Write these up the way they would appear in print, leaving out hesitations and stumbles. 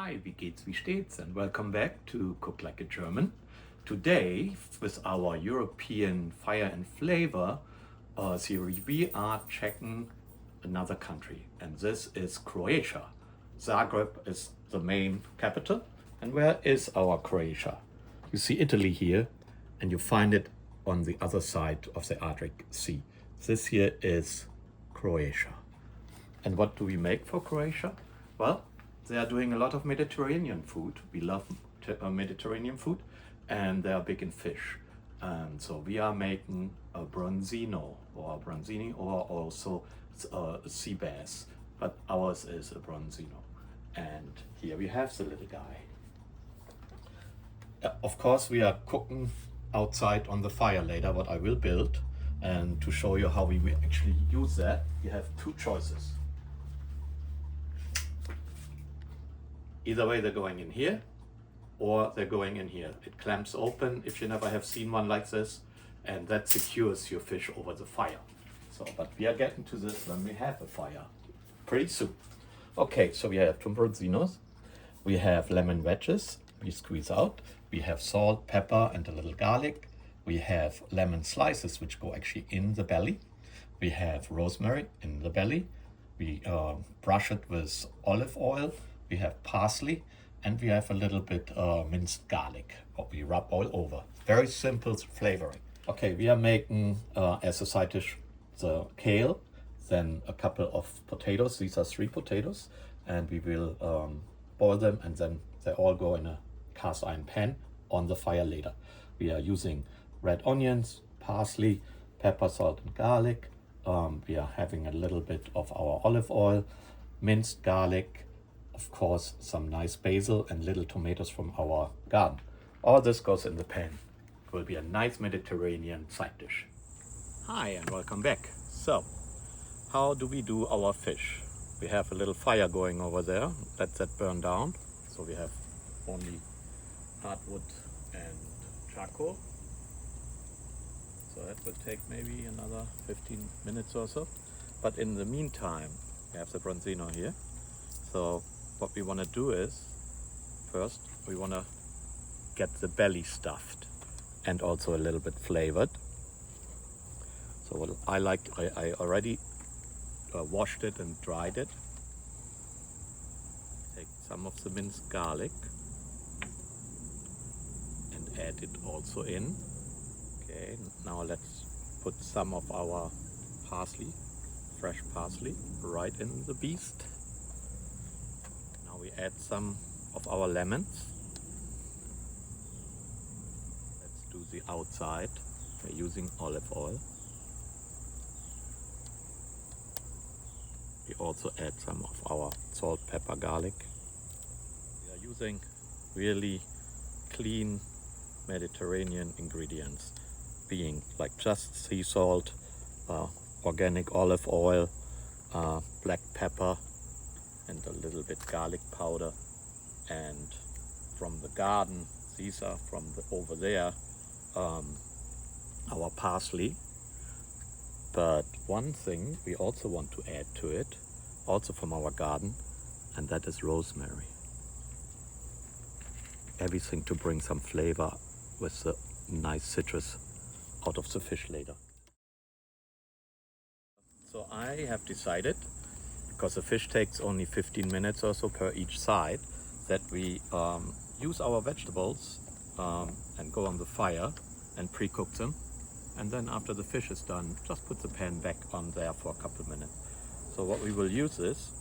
Hi, wie geht's, wie steht's? And welcome back to Cook Like a German. Today, with our European Fire and Flavor series, we are checking another country, and this is Croatia. Zagreb is the main capital. And where is our Croatia? You see Italy here, and you find it on the other side of the Adriatic Sea. This here is Croatia. And what do we make for Croatia? Well, they are doing a lot of Mediterranean food. We love Mediterranean food, and they are big in fish. And so we are making a branzino or a branzini, or also sea bass, but ours is a branzino. And here we have the little guy. Of course, we are cooking outside on the fire later, what I will build. And to show you how we will actually use that, you have two choices. Either way, they're going in here or they're going in here. It clamps open if you never have seen one like this, and that secures your fish over the fire. So, but we are getting to this when we have a fire pretty soon. Okay, so we have two branzinos. We have lemon wedges we squeeze out. We have salt, pepper, and a little garlic. We have lemon slices which go actually in the belly. We have rosemary in the belly. We brush it with olive oil. We have parsley, and we have a little bit minced garlic, what we rub all over. Very simple flavoring. Okay, we are making as a side dish the kale, then a couple of potatoes. These are 3 potatoes, and we will boil them, and then they all go in a cast iron pan on the fire later. We are using red onions, parsley, pepper, salt, and garlic. We are having a little bit of our olive oil, minced garlic, of course, some nice basil and little tomatoes from our garden. All this goes in the pan. It will be a nice Mediterranean side dish. Hi and welcome back. So, how do we do our fish? We have a little fire going over there. Let that burn down. So we have only hardwood and charcoal. So that will take maybe another 15 minutes or so. But in the meantime, we have the branzino here. So what we want to do is, first we want to get the belly stuffed and also a little bit flavored. So what I already washed it and dried it. Take some of the minced garlic and add it also in. Okay, now let's put some of our parsley, fresh parsley, right in the beast. Now we add some of our lemons. Let's do the outside. We're using olive oil. We also add some of our salt, pepper, garlic. We are using really clean Mediterranean ingredients, being like just sea salt, organic olive oil, black pepper, and a little bit garlic powder. And from the garden, these are from over there, our parsley. But one thing we also want to add to it, also from our garden, and that is rosemary. Everything to bring some flavor with the nice citrus out of the fish later. So I have decided, because the fish takes only 15 minutes or so per each side, that we use our vegetables and go on the fire and pre-cook them. And then after the fish is done, just put the pan back on there for a couple of minutes. So what we will use is,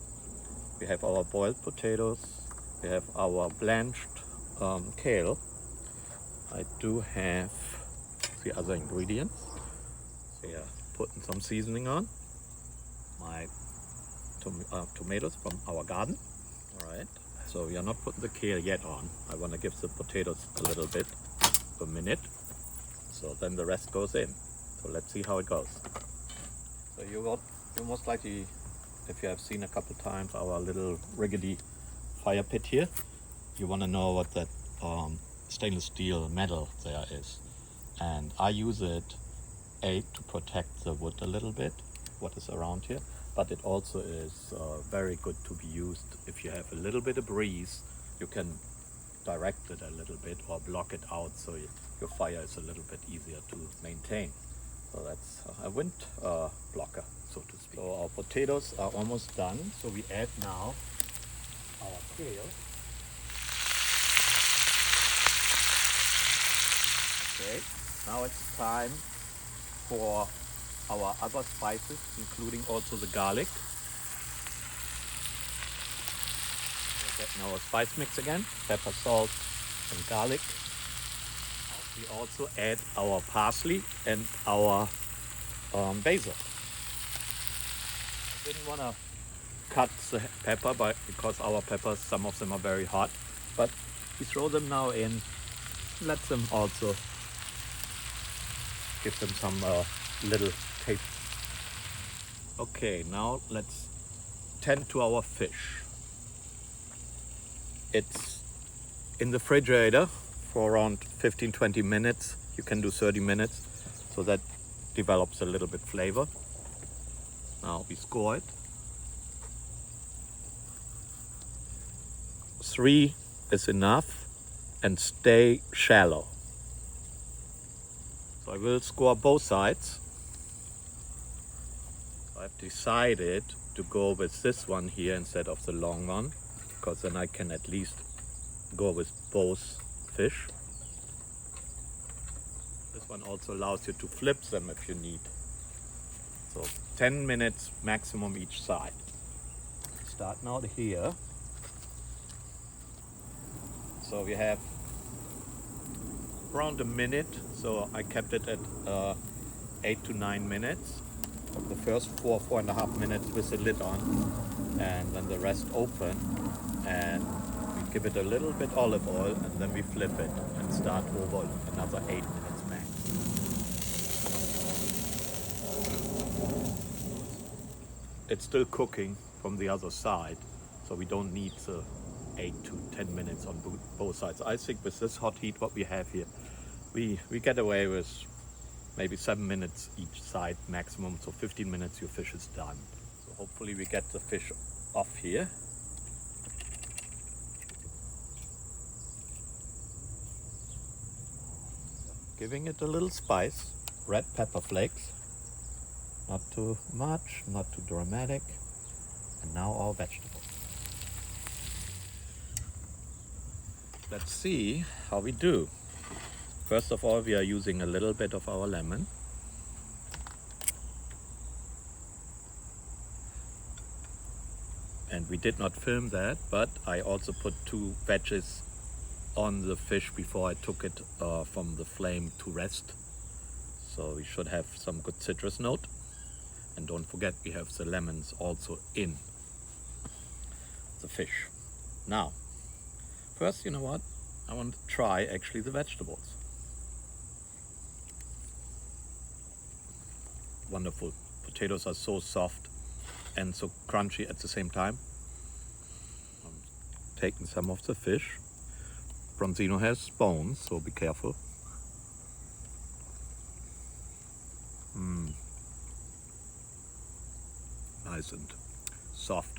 we have our boiled potatoes, we have our blanched kale. I do have the other ingredients. So yeah, putting some seasoning on. My tomatoes from our garden. All right. So we are not putting the kale yet on. I want to give the potatoes a little bit, a minute. So then the rest goes in. So let's see how it goes. So you most likely, if you have seen a couple times our little rickety fire pit here, you want to know what that stainless steel metal there is. And I use it to protect the wood a little bit, what is around here, but it also is very good to be used if you have a little bit of breeze you can direct it a little bit or block it out so your fire is a little bit easier to maintain. So that's a wind blocker, so to speak. So our potatoes are almost done. So we add now our kale. Okay, now it's time for our other spices, including also the garlic. We're getting our spice mix again, pepper, salt, and garlic. We also add our parsley and our basil. I didn't want to cut the pepper because our peppers, some of them are very hot, but we throw them now in, let them also give them some little taste. Okay, now let's tend to our fish. It's in the refrigerator for around 15-20 minutes. You can do 30 minutes, so that develops a little bit flavor. Now we score it. 3 is enough, and stay shallow. So I will score both sides. I've decided to go with this one here instead of the long one, because then I can at least go with both fish. This one also allows you to flip them if you need. So 10 minutes maximum each side. Start now here. So we have around a minute, so I kept it at 8 to 9 minutes. The first 4.5 minutes with the lid on, and then the rest open, and we give it a little bit olive oil, and then we flip it and start over another 8 minutes max. It's still cooking from the other side, so we don't need the 8 to 10 minutes on both sides. I think with this hot heat what we have here, we get away with maybe 7 minutes each side maximum, so 15 minutes your fish is done. So hopefully we get the fish off here. Giving it a little spice, red pepper flakes, not too much, not too dramatic. And now our vegetables. Let's see how we do. First of all, we are using a little bit of our lemon. And we did not film that, but I also put 2 veggies on the fish before I took it from the flame to rest. So we should have some good citrus note. And don't forget, we have the lemons also in the fish. Now, first, you know what? I want to try actually the vegetables. Wonderful. Potatoes are so soft and so crunchy at the same time. I'm taking some of the fish. Brancino has bones, so be careful. Nice and soft,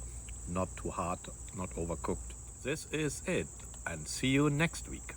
not too hard, not overcooked. This is it, and see you next week.